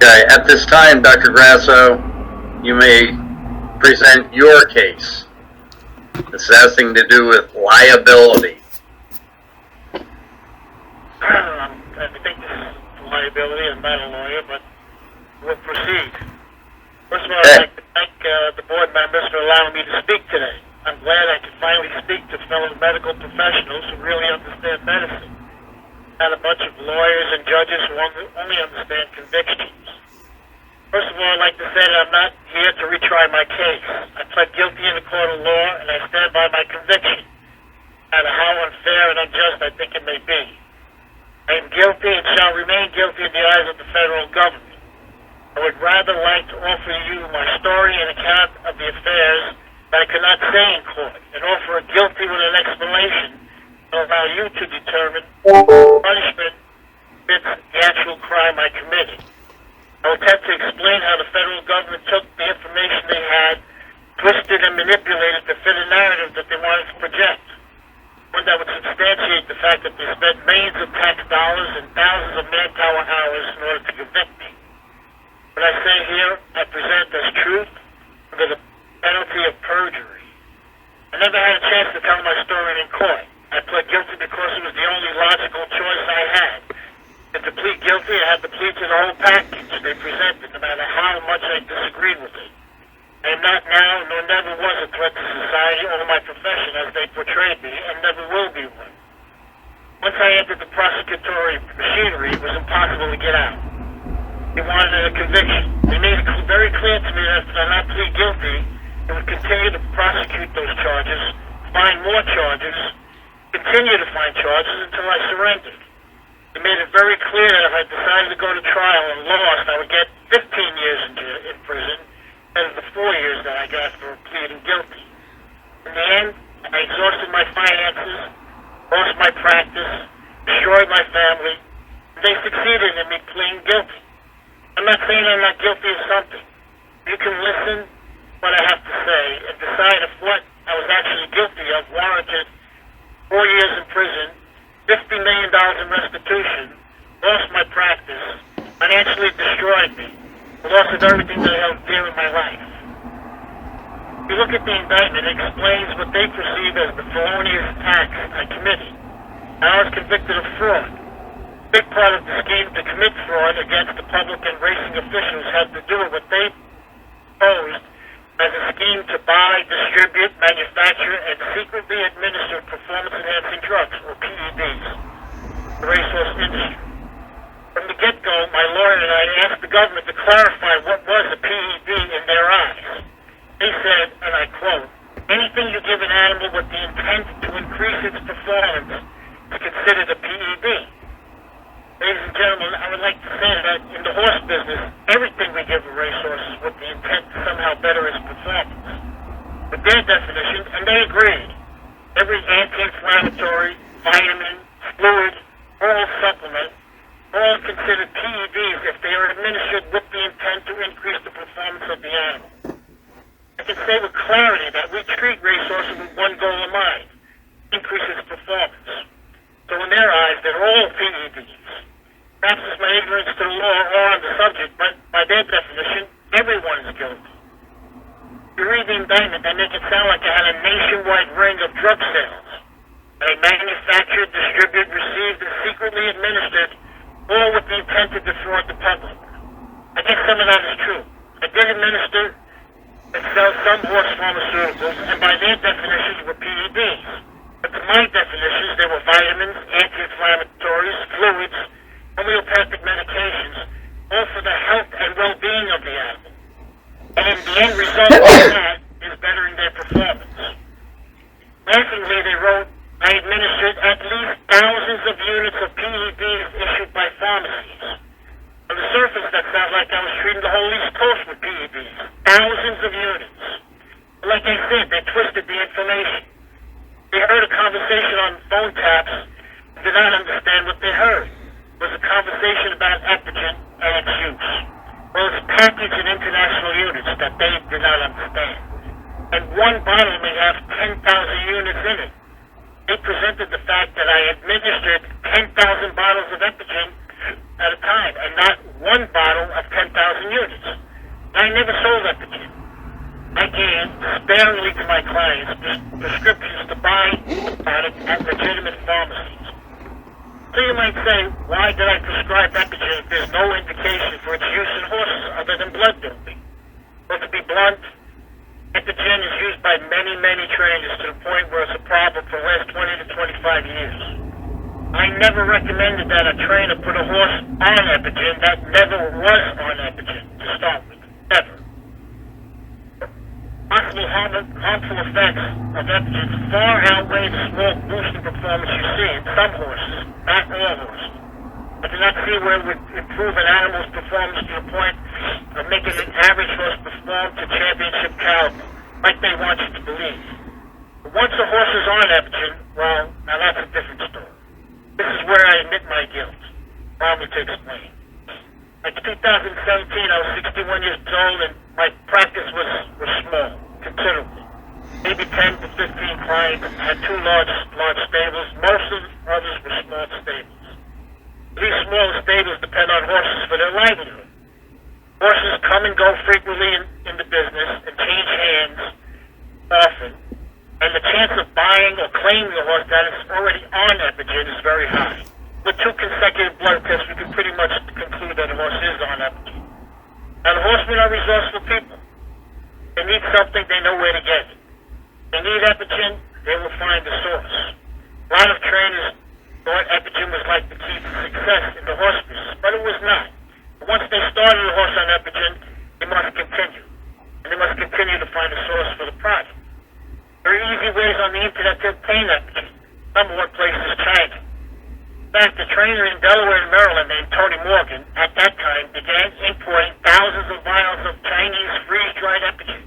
Okay, at this time, Dr. Grasso, you may present your case. This has something to do with liability. I think this is liability. I'm not a lawyer, but we'll proceed. First of all, I'd like to thank the board members for allowing me to speak today. I'm glad I could finally speak to fellow medical professionals who really understand medicine, not a bunch of lawyers and judges who only understand convictions. First of all, I'd like to say that I'm not here to retry my case. I pled guilty in a court of law, and I stand by my conviction, no matter how unfair and unjust I think it may be. I am guilty and shall remain guilty in the eyes of the federal government. I would rather like to offer you my story and account of the affairs that I could not say in court, and offer a guilty with an explanation to allow you to determine punishment fits the actual crime I committed. I will attempt to explain how the federal government took the information they had, twisted and manipulated to fit a narrative that they wanted to project. One that would substantiate the fact that they spent millions of tax dollars and thousands of manpower hours in order to convict me. What I say here, I present as truth under the penalty of perjury. I never had a chance to tell my story in court. I pled guilty because it was the only logical choice I had. And to plead guilty, I had to plead to the whole package they presented, no matter how much I disagreed with it. I am not now, nor never was a threat to society or my profession as they portrayed me, and never will be one. Once I entered the prosecutory machinery, it was impossible to get out. They wanted a conviction. They made it very clear to me that if I not plead guilty, they would continue to prosecute those charges, find more charges, continue to find charges until I surrendered. They made it very clear that if I decided to go to trial and lost, I would get 15 years in prison instead of the 4 years that I got for pleading guilty. In the end, I exhausted my finances, lost my practice, destroyed my family, and they succeeded in me pleading guilty. I'm not saying I'm not guilty of something. You can listen to what I have to say and decide if what I was actually guilty of warranted 4 years in prison, $50 million in restitution, lost my practice, financially destroyed me, the loss of everything that I held dear in my life. If you look at the indictment, it explains what they perceive as the felonious acts I committed. I was convicted of fraud. A big part of the scheme to commit fraud against the public and racing officials had to do with what they posed as a scheme to buy, distribute, manufacture, and secretly administer performance-enhancing drugs, or PEDs, the racehorse industry. From the get-go, my lawyer and I asked the government to clarify what was a PED in their eyes. They said, and I quote, "Anything you give an animal with the intent to increase its performance is considered a PED." Ladies and gentlemen, I would like to say that in the horse business, everything we give a racehorse is with the intent to somehow better his performance. With their definition, and they agreed, every anti-inflammatory, vitamin, fluid, oral supplement, all considered PEDs if they are administered with the intent to increase the performance of the animal. I can say with clarity that we treat racehorses with one goal in mind: increase its performance. So in their eyes, they're all PEDs. Perhaps it's my ignorance to the law or on the subject, but by their definition, everyone is guilty. If you read the indictment, they make it sound like I had a nationwide ring of drug sales. I manufactured, distributed, received, and secretly administered, all with the intent to defraud the public. I guess some of that is true. I did administer and sell some horse pharmaceuticals, and by their definitions were PEDs. But to my definitions, they were vitamins, anti-inflammatories, fluids, homeopathic medications, all for the health and well-being of the animal. And in the end result of that is bettering their performance. Laughingly, they wrote, I administered at least thousands of units of PEDs issued by pharmacies. On the surface, that sounds like I was treating the whole East Coast with PEDs. Thousands of units. But like I said, they twisted the information. They heard a conversation on phone taps and did not understand what they heard. It was a conversation about Epigen and its use. Well, it's packaged in international units that they did not understand. And one bottle may have 10,000 units in it. They presented the fact that I administered 10,000 bottles of Epigen at a time, and not one bottle of 10,000 2,000 units. I never sold Epigen. I gave sparingly to my clients prescriptions to buy the product at legitimate pharmacies. So you might say, why did I prescribe Epigen if there's no indication for its use in horses other than blood doping? Well, to be blunt, Epigen is used by many, many trainers to the point where it's a problem for the last 20 to 25 years. I never recommended that a trainer put a horse on Epigen that never was on Epigen to start with. Never. Possible harmful effects of Epigen far outweigh the small boost in performance you see in some horses, not all horses. I do not see where it would improve an animal's performance to the point of making an average horse perform to championship caliber, like they want you to believe. But once a horse is on Epigen, well, now that's a different story. This is where I admit my guilt. Allow me to explain. Like 2017, I was 61 years old, and my practice was small, considerably. Maybe 10 to 15 clients. I had two large stables. Most of the others were small stables. These smaller stables depend on horses for their livelihood. Horses come and go frequently in the business and change hands often, and the chance of buying or claiming a horse that is already on Epigen is very high. With 2 consecutive blood tests, we can pretty much conclude that a horse is on Epigen. And horsemen are resourceful people. They need something, they know where to get it. They need Epigen, they will find the source. A lot of trainers thought Epigen was like the key to success in the horse business, but it was not. But once they started a horse on Epigen, they must continue. And they must continue to find a source for the product. There are easy ways on the internet to obtain Epigen. Number one place is China. In fact, a trainer in Delaware and Maryland named Tony Morgan, at that time, began importing thousands of vials of Chinese freeze-dried Epigen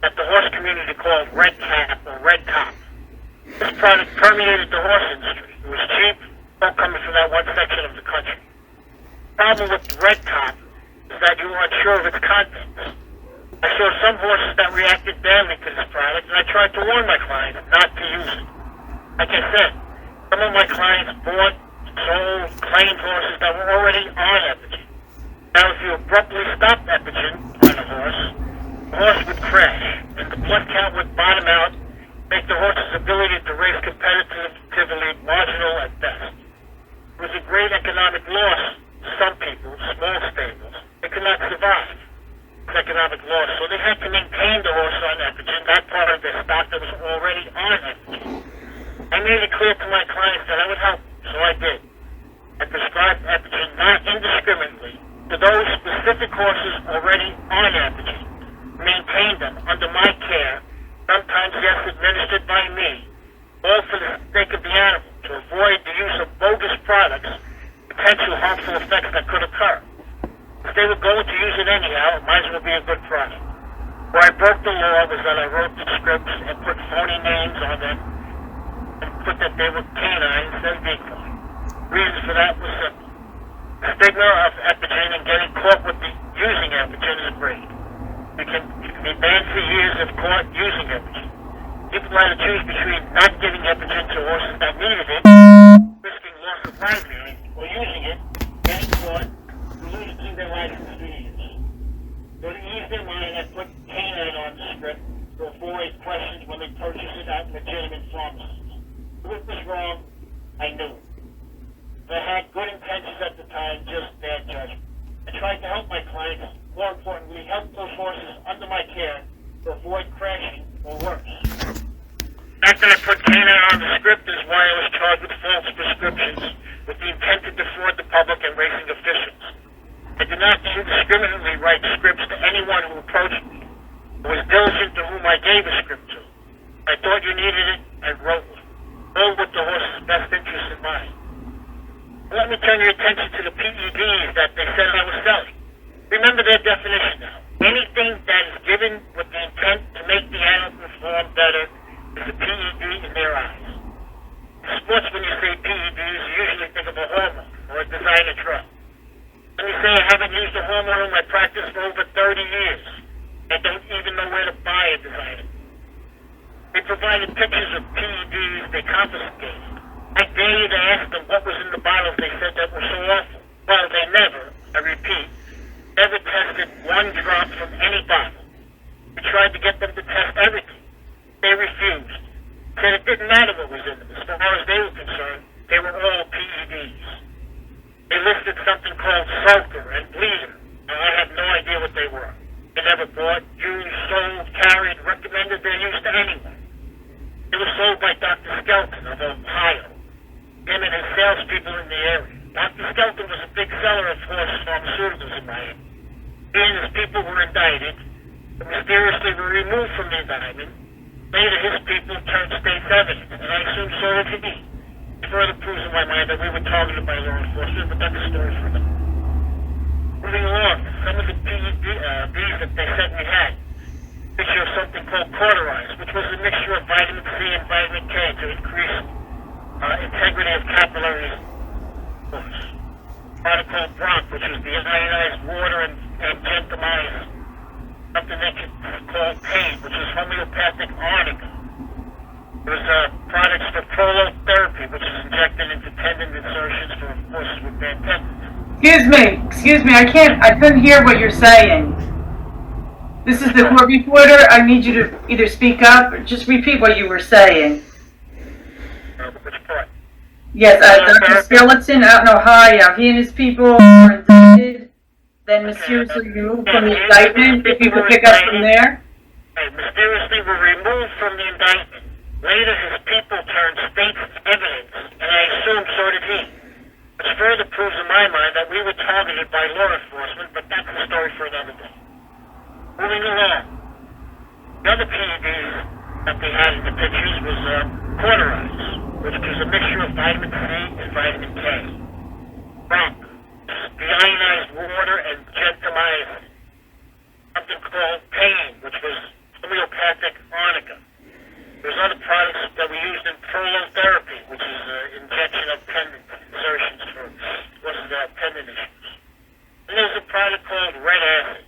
that the horse community called Red Cap or Red Top. This product permeated the horse industry. It was cheap, all coming from that one section of the country. The problem with the Red Top is that you weren't sure of its contents. I saw some horses that reacted badly to this product, and I tried to warn my clients not to use it. Like I said, some of my clients bought, sold, claimed horses that were already on Epigen. Now, if you abruptly stopped Epigen on a horse, the horse would crash, and the blood count would bottom out, make the horse's ability to race competitively marginal at best. It was a great economic loss to some people, small stables. They could not survive. Economic loss, so they had to maintain the horse on Epigen, that part of their stock that was already on Epigen. I made it clear to my clients that I would help, so I did. I prescribed Epigen not indiscriminately to those specific horses already on Epigen, maintained them under my care, sometimes yes administered by me, all for the sake of the animal, to avoid the use of bogus products, potential harmful effects that could occur. If they were going to use it anyhow, it might as well be a good product. Where I broke the law was that I wrote the scripts and put phony names on them and put that they were canine instead of equine. The reason for that was simple. The stigma of Epigen and getting caught with using Epigen is great. You can be banned for years if caught using Epigen. People had to choose between not giving Epigen to horses that needed it, risking loss of livelihood, or using it, getting caught, losing their license for years. So to ease their mind, I put canine on the script to avoid questions when they purchase it at legitimate pharmacies. If it was wrong, I knew it. I had good intentions at the time, just bad judgment. I tried to help my clients, more importantly, help those horses under my care to avoid crashing or worse. The fact that I put canine on the script is why I was charged with false prescriptions with the intent to defraud the public and racing officials. I did not indiscriminately write scripts to anyone who approached me. I was diligent to whom I gave a script to. I thought you needed it, I wrote it. All with the horse's best interest in mind. Let me turn your attention to the PEDs that they said I was selling. Remember their definition now. Anything that is given with the intent to make the animal perform better is a PED in their eyes. In sports, when you say PEDs, you usually think of a hormone or a designer drug. Let me say I haven't used a hormone in my practice for over 30 years. I don't even know where to buy a designer. They provided pictures of PEDs they confiscated. I dare you to ask them what was in the bottles they said that were so awful. Well, they never, I repeat, never tested one drop from any bottle. We tried to get them to test everything. They refused. Said it didn't matter what was in them. As far as they were concerned, they were all PEDs. They listed something called sulfur and bleeder. Now, I have no idea what they were. They never bought, used, sold, carried, recommended their use to anyone. They were sold by Dr. Skelton of Ohio, him and his salespeople in the area. Dr. Skelton was a big seller of horse pharmaceuticals in Miami. He and his people were indicted, but mysteriously were removed from the indictment. Later, his people turned state's evidence, and I assume so did he. It further proves in my mind that we were targeted by law enforcement, but that's a story for them. Moving along, some of the PEDs that they said we had, mixture of something called cauterize, which was a mixture of vitamin C and vitamin K to increase integrity of capillaries. Product called Bronc, which is the ionized water and gentamicin. Something they could call pain, which is homeopathic arnica. There's products for prolotherapy, which is injected into tendon insertions for horses with bad tendons. Excuse me, I couldn't hear what you're saying. This is the court reporter. I need you to either speak up or just repeat what you were saying. Which part? Yes, Dr. Skeleton out in Ohio, he and his people were indicted, then mysteriously removed from the indictment. If you could pick up from there. Mysteriously were removed from the indictment. Later, his people turned state's evidence, and I assume so did he. Which further proves in my mind that we were targeted by law enforcement, but that's a story for another day. Moving along, the other PEDs that they had in the pictures was cauterize, which was a mixture of vitamin C and vitamin K. Bronc, deionized water and gentamicin. Something called pain, which was homeopathic arnica. There's other products that we used in prolotherapy, which is injection of tendon insertions for tendon issues. And there's a product called red acid.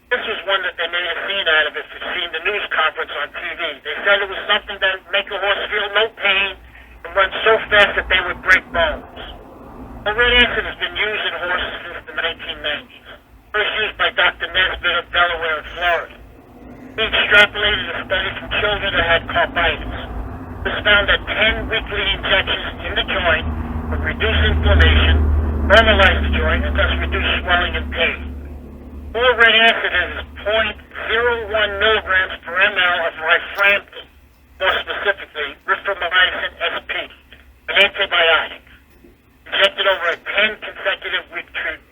This was one that they made a scene out of if you've seen the news conference on TV. They said it was something that would make a horse feel no pain and run so fast that they would break bones. Well, red acid has been used in horses since the 1990s. First used by Dr. Nesbitt of Delaware and Florida. He extrapolated a study from children that had carpitis. This found that 10 weekly injections in the joint would reduce inflammation, normalize the joint, and thus reduce swelling and pain. More red acid is 0.01 milligrams per ml of rifampin, more specifically, rifamycin SP, an antibiotic, injected over a 10 consecutive week treatment.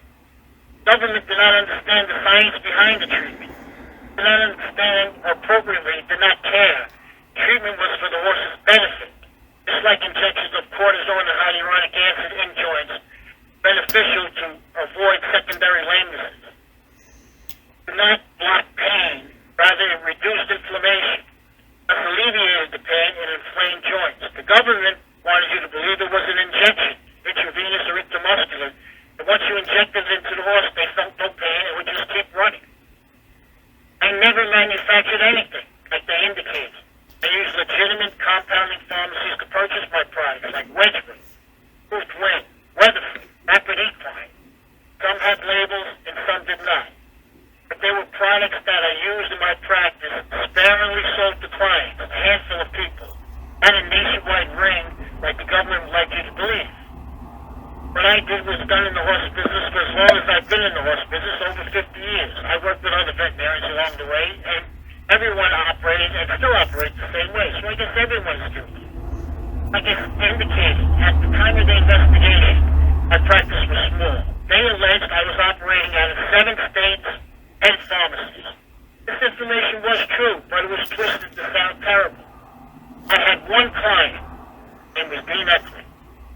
Government did not understand the science behind the treatment. Did not understand, or appropriately, did not care. Treatment was for the horse's benefit, just like injections of cortisone and hyaluronic acid in joints, beneficial to avoid secondary lamenesses. Did not block pain, rather it reduced inflammation, thus alleviated the pain in inflamed joints. The government wanted you to believe it was an injection, intravenous or intramuscular, and once you injected it into the horse, they felt no pain and would just keep running. I never manufactured anything like they indicated. I used legitimate compounding pharmacies to purchase my products like Wedgwood, Booth Wing, Weatherford, Rapid Equine. Some had labels and some did not. But they were products that I used in my practice, sparingly sold to clients, a handful of people, not a nationwide ring like the government would like you to believe. What I did was done in the horse business for as long as I've been in the horse business, over 50 years. I worked with other veterinarians along the way, and everyone operated and still operates the same way. So I guess everyone's guilty. Like I indicated, at the time of the investigation, my practice was small. They alleged I was operating out of 7 states and pharmacies. This information was true, but it was twisted to sound terrible. I had one client, named Dean Eckley,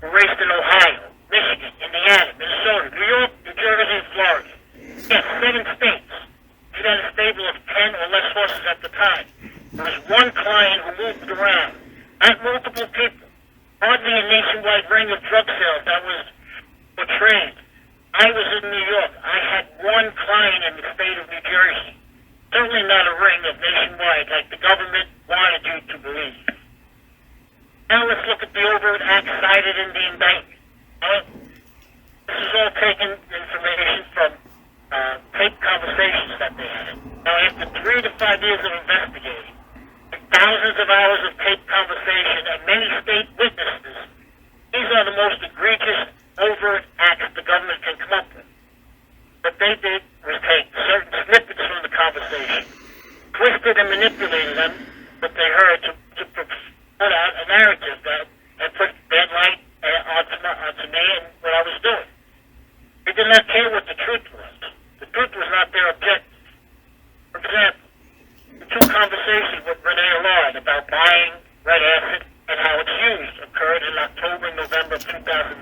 who raced in Ohio, Michigan, Indiana, Minnesota, New York, New Jersey, and Florida. Yes, 7 states. He had a stable of 10 or less horses at the time. There was one client who moved around, not multiple people. Hardly a nationwide ring of drug sales that was portrayed. I was in New York. I had one client in the state of New Jersey. Certainly not a ring of nationwide like the government wanted you to believe. Now let's look at the overt acts cited in the indictment. This is all taken information from years of investigating, and thousands of hours of tape conversation, and many state witnesses, these are the most egregious, overt acts the government can come up with. What they did was take certain snippets from the conversation, twisted and manipulated them, what they heard, to put out a narrative that and put bad light onto me and what I was doing. They did not care what the truth was. The truth was not their objective. For example, the two conversations with Renee Allard about buying red acid and how it's used occurred in October and November of 2019.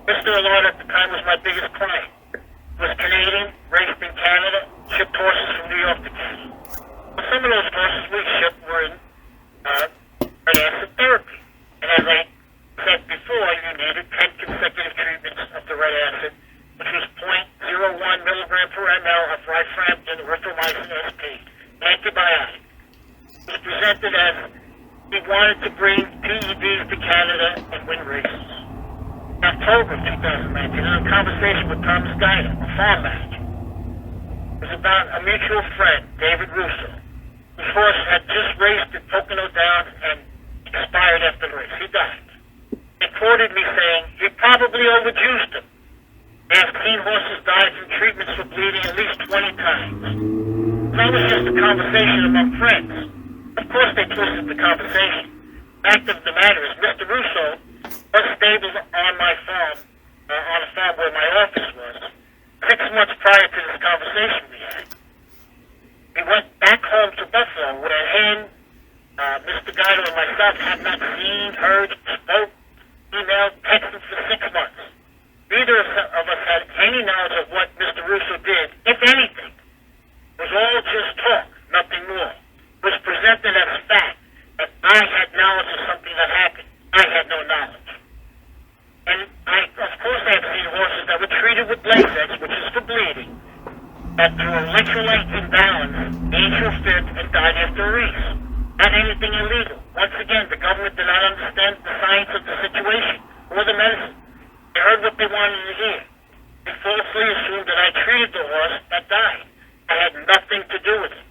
Mr. Allard at the time was my biggest client. He was Canadian, raised in Canada, shipped horses from New York to Canada. Well, some of those horses we shipped were in red acid therapy. And as I said before, you needed 10 consecutive treatments of the red acid, which was 0.01 milligram per ml of rifampin erythromycin SP, an antibiotic. It was presented as he wanted to bring PEDs to Canada and win races. In October of 2019, in a conversation with Thomas Guida, a farm manager, it was about a mutual friend, David Russo, whose horse had just raced at Pocono Downs and expired after the race. He died. They quoted me saying, "You probably overjuiced him." They have seen horses die from treatments for bleeding at least 20 times. That was just a conversation among friends. Of course they twisted the conversation. Fact of the matter is, Mr. Russo was stabled on my farm, on a farm where my office was, 6 months prior to this conversation we had. We went back home to Buffalo where him, Mr. Guido and myself had not seen, heard, spoke, emailed, texted for 6 months. Neither of us had any knowledge of what Mr. Russo did, if anything. It was all just talk, nothing more. It was presented as fact that I had knowledge of something that happened. I had no knowledge. And of course I have seen horses that were treated with Lasix, which is for bleeding, that through electrolyte imbalance, the atrial fib and died after a race. Not anything illegal. Once again, the government did not understand the science of the situation or the medicine. They heard what they wanted to hear. They falsely assumed that I treated the horse that died. I had nothing to do with it.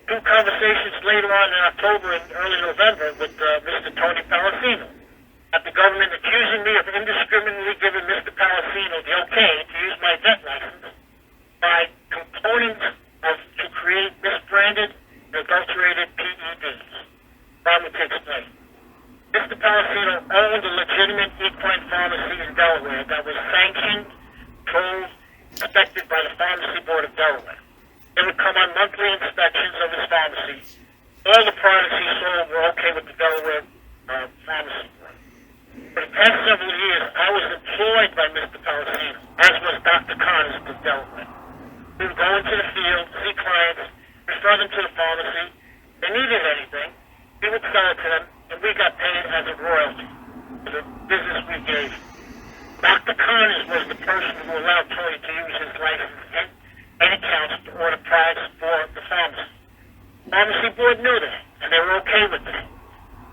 2 conversations later on in October and early November with Mr. Tony Palacino, at the government accusing me of indiscriminately giving Mr. Palacino the okay to use my vet license by components to create misbranded and adulterated PEDs. Allow me to explain. Mr. Palacino owned a legitimate equine pharmacy in Delaware that was sanctioned, controlled, inspected by the Pharmacy Board of Delaware. They would come on monthly inspections of his pharmacy. All the products he sold were okay with the Delaware Pharmacy Board. For the past several years, I was employed by Mr. Palacino, as was Dr. Connors of Delaware. We would go into the field, see clients, refer them to the pharmacy. If they needed anything, we would sell it to them, and we got paid as a royalty for the business we gave. Dr. Connors was the person who allowed Tony to use his license and accounts to order products for the pharmacy. Pharmacy board knew that, and they were okay with that.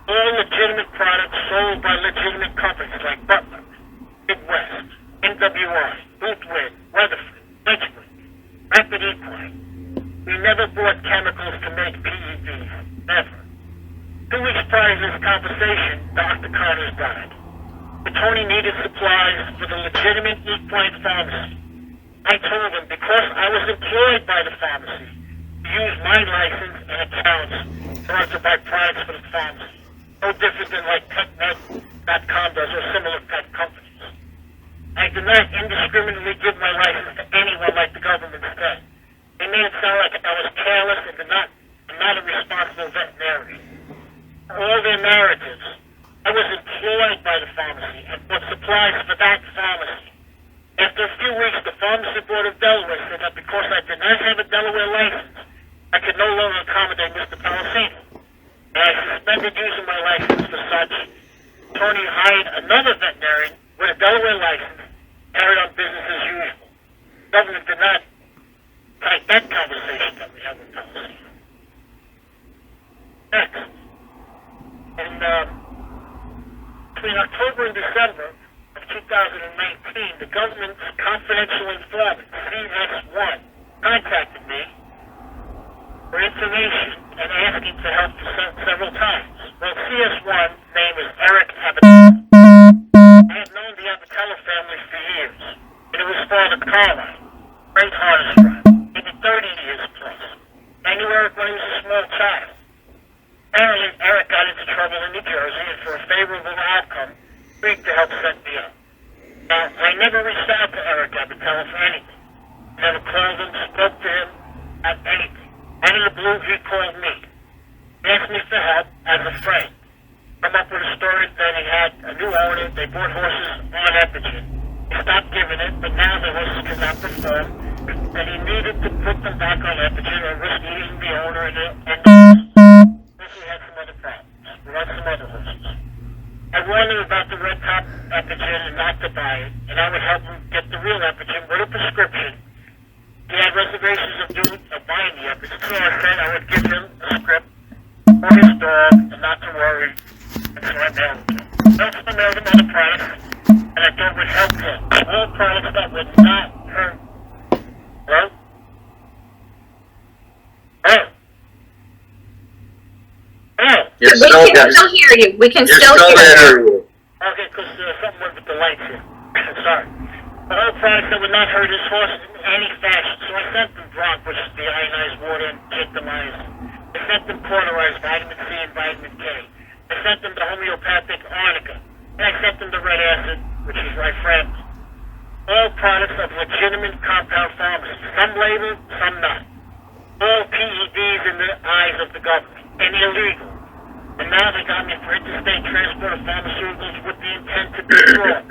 All legitimate products sold by legitimate companies like Butler, Midwest, NWI, Boothwin, Weatherford, Edgewood, Rapid Equine. We never bought chemicals to make PEDs. Never. 2 weeks prior to this conversation, Dr. Connors died. But Tony needed supplies for the legitimate equine pharmacy. I told him because I was employed by the pharmacy to use my license and accounts in order to buy products for the pharmacy. No different than like PetMed.com does or similar pet companies. I did not indiscriminately give my license to anyone like the government said. They made it sound like I was careless and I'm not a responsible veterinarian. All their narratives. I was employed by the pharmacy and bought supplies for that pharmacy. After a few weeks, the Pharmacy Board of Delaware said that because I did not have a Delaware license, I could no longer accommodate Mr. Palacino. And I suspended using my license for such. Tony hired another veterinarian with a Delaware license, carried on business as usual. The government did not cite that conversation that we had with Palacino. Next. And between October and December of 2019, the government's confidential informant, CS1, contacted me for information and asking for help several times. Well, CS1, name is Eric Abbott. I have known the Abbatello family for years, and it was Father Carline, great artist friend, maybe 30 years plus. I knew Eric when he was a small child. Apparently, Eric got into trouble in New Jersey, and for a favorable outcome, agreed to help set me up. Now, I never reached out to Eric Abbatello for anything. Never called him, spoke to him, at anything. Out of the blue, he called me. He asked me for help as a friend. Come up with a story that he had a new owner, they bought horses on Epigen. He stopped giving it, but now the horses could not perform, and he needed to put them back on Epigen or risk losing the owner and the horses. He had some other problems. We had some other horses. I warned him about the red top Epigen and not to buy it, and I would help him get the real Epigen with a prescription. He had reservations of buying the Epigen, so I said I would give him a script for his dog and not to worry. And so I mailed it to him. I also mailed him other products, and I thought would help him. All products that would not hurt. Hello? Hello? Hello? You're We still can still hear you. We can You're still still hear you. there. Okay, because something went with the lights here. Sorry. All products that would not hurt his horse in any fashion. So I sent them Bronc, which is the ionized water and victimized. I sent them cauterized vitamin C and vitamin K. I sent them the homeopathic arnica. And I sent them the red acid, which is riframycin. All products of legitimate compound pharmacies. Some labeled, some not. All PEDs in the eyes of the government. And illegal. And now they got me for interstate transport of pharmaceuticals with the intent to be fraud.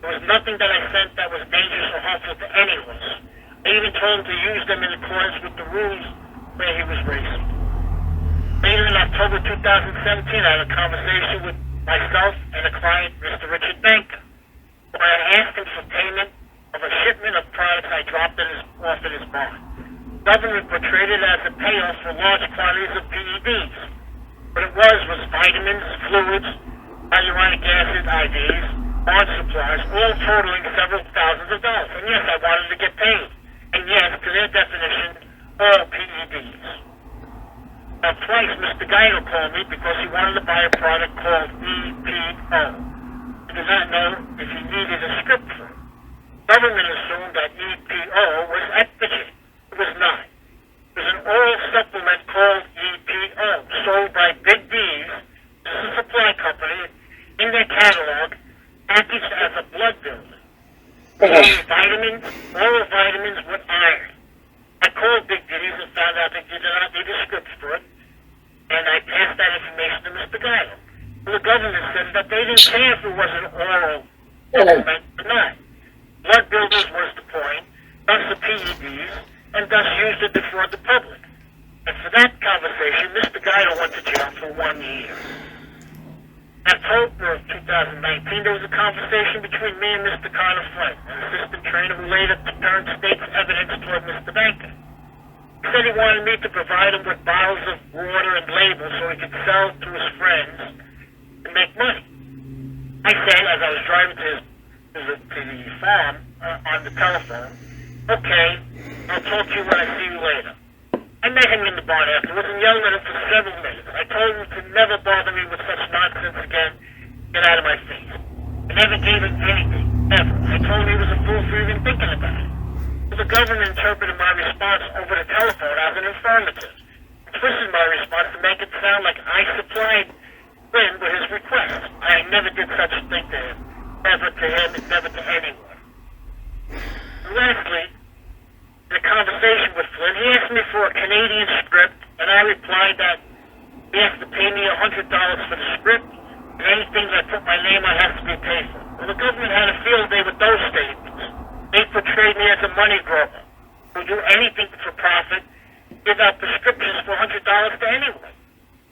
There was nothing that I sent that was dangerous or harmful to any of us. I even told him to use them in accordance with the rules where he was racing. Later in October 2017, I had a conversation with myself and a client, Mr. Richard Banker, where I asked him for payment of a shipment of products I dropped off in his barn. Government portrayed it as a payoff for large quantities of PEDs. What it was vitamins, fluids, hyaluronic acid, IVs, barn supplies, all totaling several thousands of dollars. And yes, I wanted to get paid. And yes, to their definition, all PEDs. Now twice, Mr. Guido called me because he wanted to buy a product called EPO. He did not know if he needed a script for it. Government assumed that EPO was Epigen. It was not. It was an oral supplement called EPO, sold by Big D's, this is a supply company, in their catalog, packaged as a blood builder. Vitamins, oral vitamins with iron. I called Big D's and found out they did not need a script for it, and I passed that information to Mr. Guido. Well, the government said that they didn't care if it was an oral supplement or not. Blood builders was the point, thus the PEDs, and thus used to defraud the public. And for that conversation, Mr. Guido went to jail for 1 year. In October of 2019, there was a conversation between me and Mr. Connor Flynn, an assistant trainer who later turned state's evidence toward Mr. Banker. He said he wanted me to provide him with bottles of water and labels so he could sell to his friends and make money. I said, as I was driving to the farm on the telephone, okay, I'll talk to you when I see you later. I met him in the barn afterwards and yelled at him for several minutes. I told him to never bother me with such nonsense again. Get out of my face. I never gave him anything, ever. I told him he was a fool for even thinking about it. But the government interpreted my response over the telephone as an affirmative. It twisted my response to make it sound like I supplied Flynn with his request. I never did such a thing to him. Never to him and never to anyone. And lastly, in a conversation with Flynn, he asked me for a Canadian script, and I replied that he has to pay me $100 for the script, and anything that I put my name on has to be paid for. Well, the government had a field day with those statements. They portrayed me as a money grubber who do anything for profit, give out prescriptions for $100 to anyone.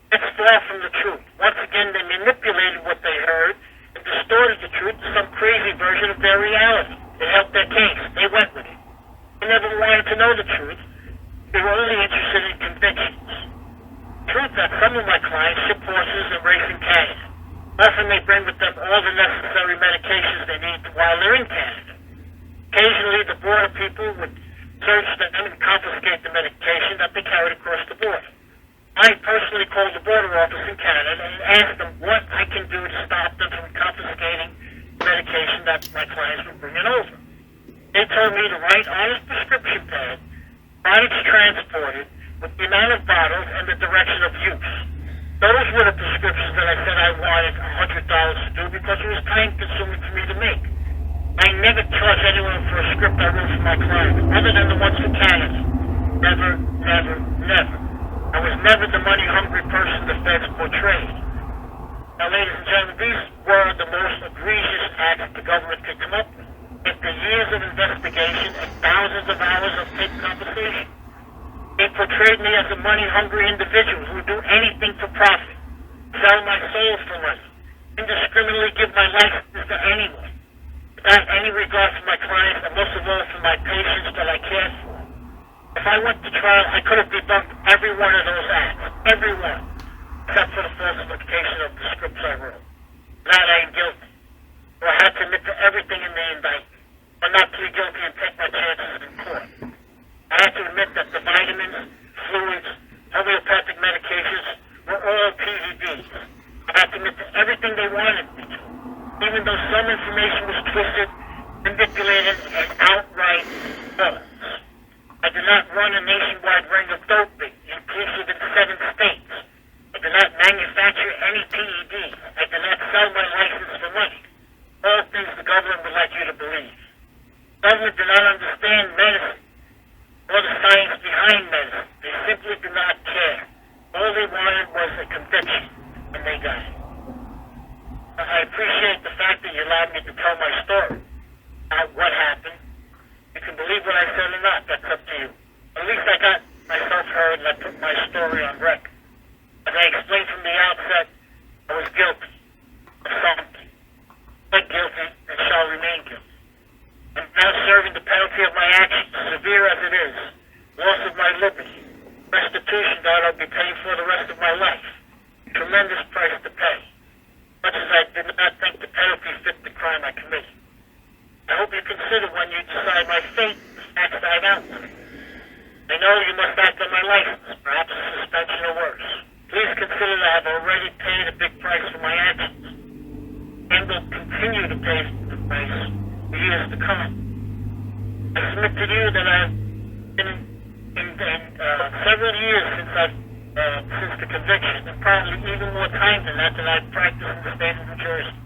That's far from the truth. Once again, they manipulated what they heard and distorted the truth to some crazy version of their reality. It helped their case. They went with it. They never wanted to know the truth. They were only interested in convictions. Truth that some of my clients ship horses and race in Canada. Often they bring with them all the necessary medications they need while they're in Canada. Occasionally, the border people would search them and confiscate confiscate the medication that they carried across the border. I personally called the border office in Canada and asked them what I can do to stop them from confiscating the medication that my clients were bringing over. They told me to write on a prescription pad how it's transported, with the amount of bottles and the direction of use. Those were the prescriptions that I said I wanted $100 to do because it was time consuming for me to make. I never charged anyone for a script I wrote for my clients, other than the ones for Canada. Never, never, never. I was never the money-hungry person the feds portrayed. Now, ladies and gentlemen, these were the most egregious acts the government could come up with. After years of investigation and thousands of hours of paid compensation, they portrayed me as a money-hungry individual who would do anything for profit, sell my soul for money, indiscriminately give my license to anyone, without any regard for my clients and most of all for my patients that I cared for. If I went to trial, I could have debunked every one of those acts, every one, except for the falsification of the scripts I wrote. That I am guilty. So I had to admit to everything in the indictment, but not plead guilty and take my chances in court. I had to admit that the vitamins, fluids, homeopathic medications were all PEDs. I had to admit to everything they wanted me to, even though some information was twisted, manipulated, and outright false. I did not run a nationwide ring of doping, inclusive in 7 states. I did not manufacture any PEDs. I did not sell my license for money. All things the government would like you to believe. Government did not understand medicine or the science behind medicine. They simply did not care. All they wanted was a conviction, and they got it. I appreciate the fact that you allowed me to tell my story about what happened. You can believe what I said or not, that's up to you. At least I got myself heard and I put my story on record. As I explained from the outset, I was guilty of something. But guilty and shall remain guilty. I'm now serving the penalty of my actions, severe as it is. Loss of my liberty. Restitution that I'll be paying for the rest of my life. Tremendous price to pay. Much as I did not think the penalty fit the crime I committed. I hope you consider when you decide my fate the facts I outlined. I know you must act on my license, perhaps a suspension or worse. Please consider that I have already paid a big price for my actions, and will continue to pay the price for years to come. I submit to you that I've been in several years since the conviction, and probably even more time than that I've practiced in the state of New Jersey.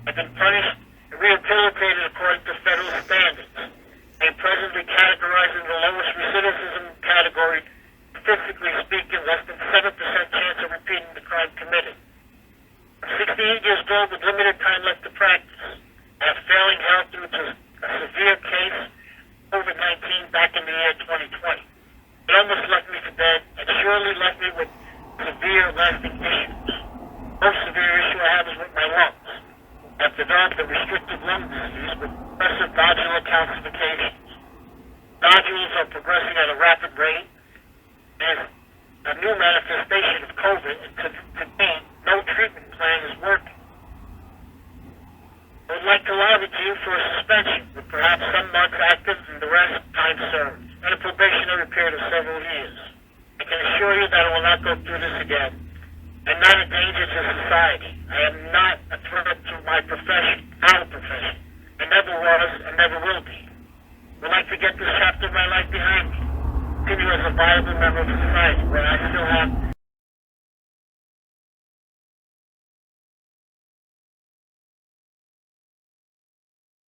I've been punished and rehabilitated according to federal standards. I am presently categorized in the lowest recidivism category, statistically speaking, less than 7% chance of repeating the crime committed. I'm 68 years old with limited time left to practice. I have failing health due to a severe case, COVID-19, back in the year 2020. It almost left me for dead and surely left me with severe lasting issues. Most severe issue I have is with my lungs. I've developed a restricted lung disease with progressive nodular calcifications. Nodules are progressing at a rapid rate, and a new manifestation of COVID, and to date, no treatment plan is working. I would like to lobby to you for a suspension, with perhaps some months active and the rest time served, and a probationary period of several years. I can assure you that I will not go through this again. I'm not a danger to society. I am not a threat to my profession, our profession. I never was and never will be. I would like to get this chapter of my life behind me. Continue as a viable member of society where I still have